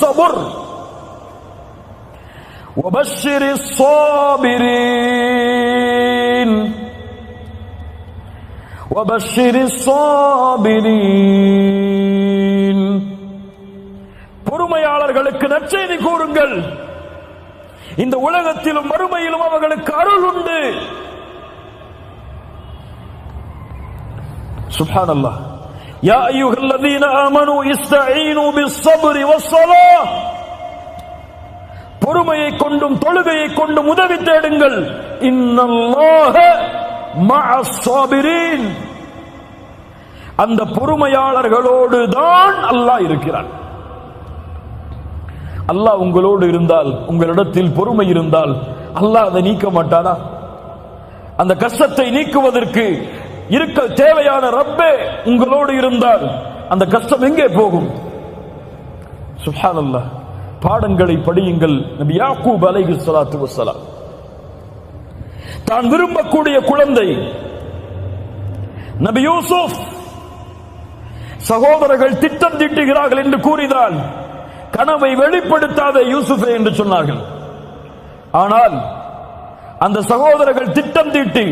والصبر وبشر الصابرين وبشر الصابرين. பொறுமையாளர்களுக்கு நற்செய்தி கூறுங்கள். இந்த உலகத்திலும் மறுமையிலும் அவர்களுக்கு அருள் உண்டு. சுப்ஹானல்லாஹ். யா அய்யுஹல்லதீன ஆமனூ இஸ்தஈனூ பிஸ்ஸப்ரி வஸ்ஸலாஹ். பொறுமையை கொண்டும் தொழுகையை கொண்டும் உதவி தேடுங்கள். இன்னல்லாஹ மஅஸ் ஸாபிரீன். அந்த பொறுமையாளர்களோடு தான் அல்லாஹ் இருக்கிறான். அல்லாஹ் உங்களோடு இருந்தால், உங்களிடத்தில் பொறுமை இருந்தால் அல்லாஹ் அதை நீக்க மாட்டானா? அந்த கஷ்டத்தை நீக்குவதற்கு இருக்க தேவையான ரப்பே உங்களோடு இருந்தால் அந்த கஷ்டம் எங்கே போகும்? சுப்ஹானல்லாஹ். பாடங்களை படியுங்கள். நபி யாக்கூப் அலைஹிஸ்ஸலாத்து வஸ்ஸலாம் தான் விரும்பக்கூடிய குழந்தை நபி யூசுப், சகோதரர்கள் திட்டம் தீட்டுகிறார்கள் என்று கூறினால் கனவை வெளிப்படுத்தாத யூசுஃபே என்று சொன்னார்கள். ஆனால் அந்த சகோதரர்கள் திட்டம் தீட்டி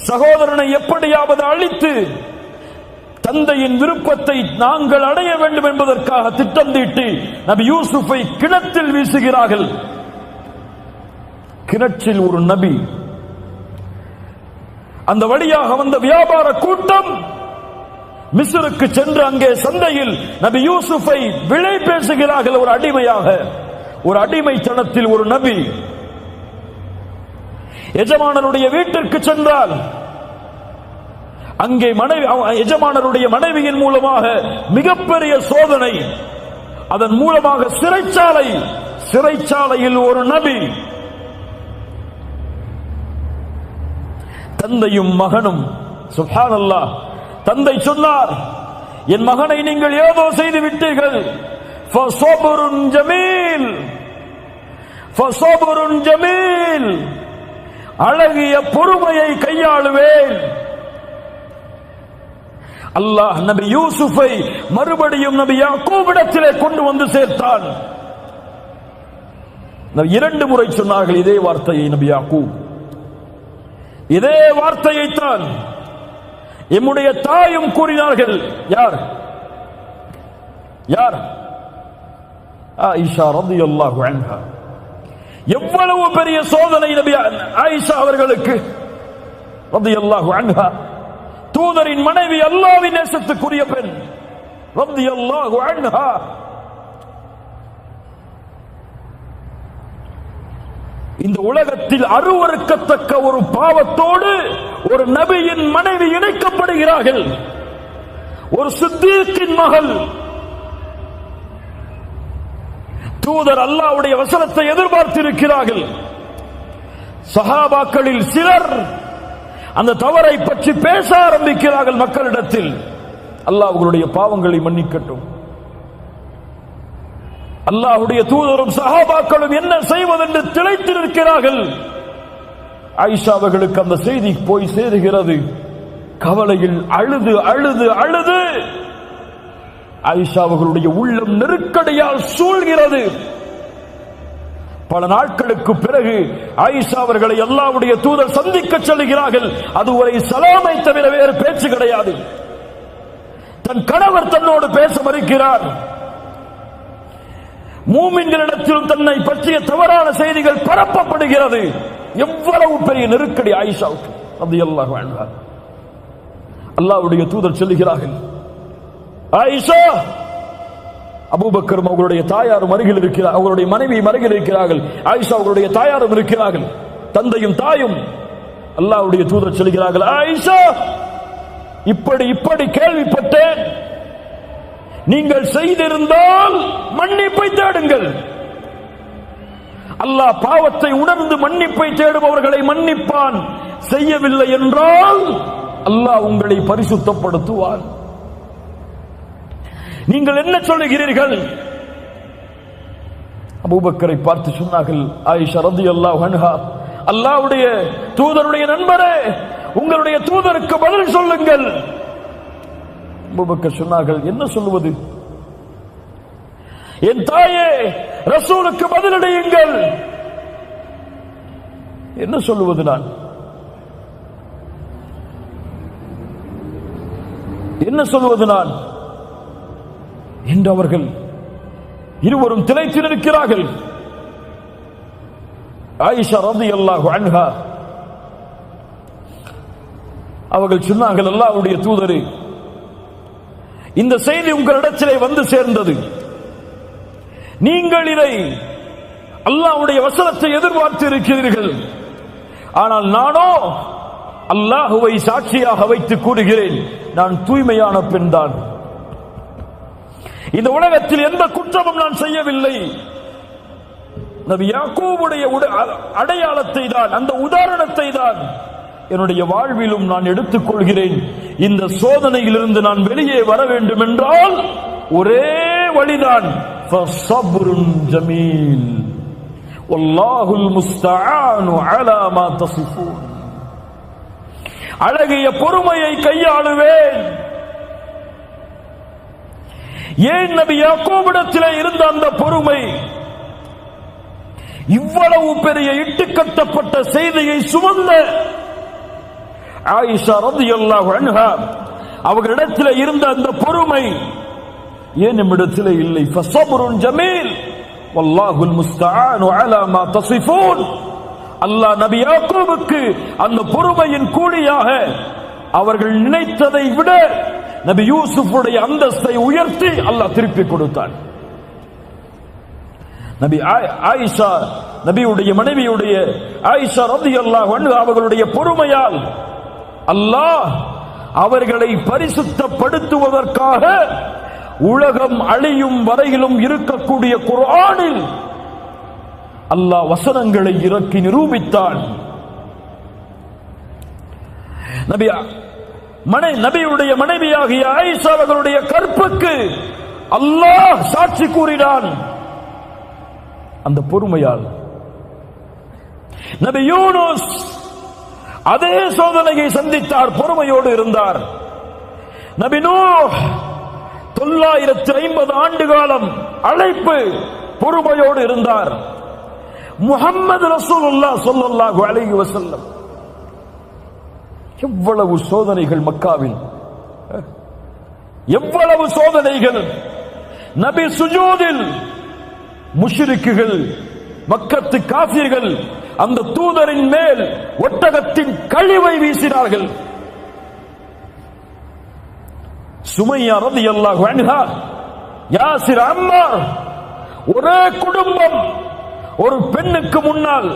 சகோதரனை எப்படியாவது அழித்து தந்தையின் விருப்பத்தை நாங்கள் அடைய வேண்டும் என்பதற்காக திட்டம் தீட்டி நபி யூசுஃபை கிணற்றில் வீசுகிறார்கள். கிணற்றில் ஒரு நபி, அந்த வழியாக வந்த வியாபார கூட்டம் மிஸ்ருக்கு சென்று அங்கே சந்தையில் நபி யூசுஃபை விலை பேசுகிறார்கள். ஒரு அடிமையாக, ஒரு அடிமைத்தனத்தில் ஒரு நபி எஜமானருடைய வீட்டிற்கு சென்றால் அங்கே எஜமானருடைய மனைவியின் மூலமாக மிகப்பெரிய சோதனை, அதன் மூலமாக சிறைச்சாலையில் ஒரு நபி, தந்தையும் மகனும். சுப்ஹானல்லாஹ். தந்தை சொன்னார், என் மகனை நீங்கள் ஏதோ செய்து விட்டீர்கள். ஃபஸப்ருன் ஜமீல், ஃபஸப்ருன் ஜமீல். அழகிய பொறுமையை கையாளுவேன். அல்லாஹ் நபி யூசுஃபை மறுபடியும் நபி யாக்கூபிடத்திலே கொண்டு வந்து சேர்த்தான். இரண்டு முறை சொன்னார்கள் இதே வார்த்தையை நபி யாக்கூப். இதே வார்த்தையைத்தான் எம்முடைய தாயும் கூறினார்கள். யார் யார்? ஆயிஷா ரலியல்லாஹு அன்ஹா. எவ்வளவு பெரிய சோதனை நபி ஆயிஷா அவர்களுக்கு ரலியல்லாஹு அன்ஹா. தூதரின் மனைவி, அல்லாஹ்வின் நேசத்துக்குரிய பெண் ரலியல்லாஹு அன்ஹா. இந்த உலகத்தில் அருவருக்கத்தக்க ஒரு பாவத்தோடு ஒரு நபியின் மனைவி இணைக்கப்படுகிறார்கள். ஒரு சித்தீக்கின் மகள். தூதர் அல்லாஹ்வுடைய வசனத்தை எதிர்பார்த்திருக்கிறார்கள். சஹாபாக்களில் சிலர் அந்த தவறை பற்றி பேச ஆரம்பிக்கிறார்கள் மக்களிடத்தில். அல்லாஹ் அவர்களுடைய பாவங்களை மன்னிக்கட்டும். அல்லாஹ்வுடைய தூதரும் சஹாபாக்களும் என்ன செய்வதென்று திளைத்திருக்கிறார்கள். ஆயிஷா அவர்களுக்கு அந்த செய்தி போய் சேருகிறது. கவலையில் அழுது அழுது அழுது ஆயிஷா அவர்களுடைய உள்ளம் நெருக்கடியால் சூழ்கிறது. பல நாட்களுக்கு பிறகு ஆயிஷா அவர்களை அல்லாஹ்வுடைய தூதர் சந்திக்க செல்கிறார்கள். அதுவரை சலாமை தவிர வேறு பேச்சு கிடையாது. தன் கணவர் தன்னோடு பேச மறுக்கிறார். மூமின்களிடத்தில் தன்னை பற்றிய தவறான செய்திகள் பரப்பப்படுகிறது. எவ்வளவு பெரிய நெருக்கடி ஆயிஷாவுக்கு ரலியல்லாஹு அன்ஹா. அல்லாஹ்வுடைய தூதர் சொல்லுகிறார்கள், ஆயிஷா, அபூபக்கரும் அவர்களுடைய தாயாரும் அருகில் இருக்கிறார், அவருடைய மனைவியும் அருகில் இருக்கிறார்கள். ஆயிஷா அவர்களுடைய தாயாரும் இருக்கிறார்கள், தந்தையும் தாயும். அல்லாஹ்வுடைய தூதர் சொல்லுகிறார்கள், ஆயிஷா, இப்படி கேள்விப்பட்டேன். நீங்கள் செய்திருந்தால் மன்னிப்பை தேடுங்கள். அல்லாஹ் பாவத்தை உணர்ந்து மன்னிப்பை தேடுபவர்களை மன்னிப்பான். செய்யவில்லை என்றால் அல்லாஹ் உங்களை பரிசுத்தப்படுத்துவான். நீங்கள் என்ன சொல்லுகிறீர்கள்? அபூபக்கரை பார்த்து சொன்னார்கள், ஆயிஷா ரலியல்லாஹு அன்ஹா, அல்லாஹ்வுடைய தூதருடைய நண்பரே, உங்களுடைய தூதருக்கு பதில் சொல்லுங்கள். அபூபக்கர் சொன்னார்கள், என்ன சொல்லுவது? என் தாயே, ரசூலுக்கு பதிலளியுங்கள். என்ன சொல்லுவது நான்? என்ன சொல்வது நான் என்று அவர்கள் இருவரும் திளைத்து நிற்கிறார்கள். ஆயிஷா ரலியல்லாஹு அன்ஹா அவர்கள் சொன்னார்கள், அல்லாஹ்வுடைய தூதரே, இந்த செய்தி உங்களிடத்திலே வந்து சேர்ந்தது. நீங்கள் இதை அல்லாஹ்வுடைய வசனத்தை எதிர்பார்த்து இருக்கிறீர்கள். ஆனால் நானோ அல்லாஹுவை சாட்சியாக வைத்து கூறுகிறேன், நான் தூய்மையான பெண்தான். இந்த உலகத்தில் எந்த குற்றமும் நான் செய்யவில்லை. நபி யாக்கூபுடைய அடையாளத்தை தான், அந்த உதாரணத்தை தான் என்னுடைய வாழ்விலும் நான் எடுத்துக் கொள்கிறேன். இந்த சோதனையிலிருந்து நான் வெளியே வர வேண்டும் என்றால் ஒரே வழிதான், ஃபஸப்ருன் ஜமீல் வல்லாஹுல் முஸ்தஆனு அலா மா தஸிஃபூன். அழகிய பொறுமையை கையாளுவேன். ஏன் நபி யாக்கூபிடத்திலே இருந்த அந்த பொறுமை? இவ்வளவு பெரிய இட்டுக்கட்டப்பட்ட செய்தியை சுமந்த ஆயிஷா ரலியல்லாஹு அன்ஹா அவர்களிடத்தில் இருந்த அந்த பொறுமை ஏன் நம்மிடத்தில் இல்லை? ஃபஸப்ருன் ஜமீல் வல்லாஹுல் முஸ்தஆனு அலா மா தஸிஃபூன். அல்லாஹ் நபி யாக்கூபுக்கு அந்த பொறுமையின் கூலியாக அவர்கள் நினைத்ததை விட நபி யூசுஃபுடைய அந்தஸ்தை உயர்த்தி அல்லாஹ் திருப்பி கொடுத்தான். நபி ஆயிஷா, நபியுடைய மனைவியுடைய ஆயிஷா ரலியல்லாஹு அன்ஹா அவர்களுடைய பொறுமையால் அல்லாஹ் அவர்களை பரிசுத்தப்படுத்துவதற்காக உலகம் அழியும் வரையிலும் இருக்கக்கூடிய குர்ஆனில் அல்லாஹ் வசனங்களை இறக்கி நிரூபித்தான். நபியுடைய மனைவியாகிய ஆயிஷா அவர்களுடைய கற்புக்கு அல்லாஹ் சாட்சி கூறினான் அந்த பொறுமையால். நபி யூனுஸ் அதே சோதனையை சந்தித்தார், பொறுமையோடு இருந்தார். நபி நூஹ் 950 ஆண்டு காலம் அழைப்பு, பொறுமையோடு இருந்தார். முஹம்மது ரசூலுல்லாஹ் ஸல்லல்லாஹு அலைஹி வஸல்லம் எவ்வளவு சோதனைகள் மக்காவில், எவ்வளவு சோதனைகள். நபி சுஜூதில் முஷ்ரிக்குகள், மக்கத்து காஃபிர்கள் அந்த தூதரின் மேல் ஒட்டகத்தின் கழிவை வீசினார்கள். சுமையா ரலியல்லாஹு அன்ஹா, யாசிர், அம்மார், ஒரே குடும்பம் ஒரு பெண்ணுக்கு முன்னால்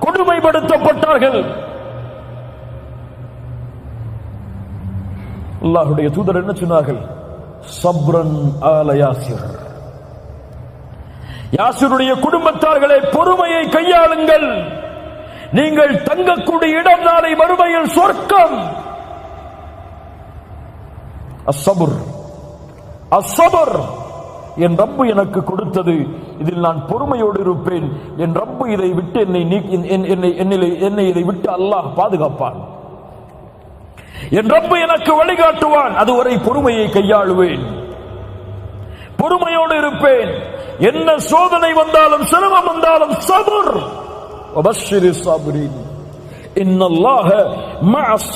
கொடுமைப்படுத்தப்பட்டார்கள். அல்லாஹ்வுடைய தூதர் என்ன சொன்னார்கள்? சப்ரன் ஆல யாசிர். யாசிருடைய குடும்பத்தார்களே, பொறுமையை கையாளுங்கள். நீங்கள் தங்கக்கூடிய இடம் நாளை மறுமையில் சொர்க்கம். அஸ்ஸபர், அஸ்ஸபர், என் ரப்பு எனக்கு கொடுத்தது, இதில் நான் பொறுமையோடு இருப்பேன். என் ரப்பு இதை விட்டு என்னை இதை விட்டு அல்லாஹ் பாதுகாப்பான். என் ரப்பு எனக்கு வழிகாட்டுவான். அதுவரை பொறுமையை கையாளுவேன், பொறுமையோடு இருப்பேன். என்ன சோதனை வந்தாலும், சிரமம் வந்தாலும் சபர். வபஷ்ஷிரி ஸாபிரீன், இன்னல்லாஹ மஅஸ்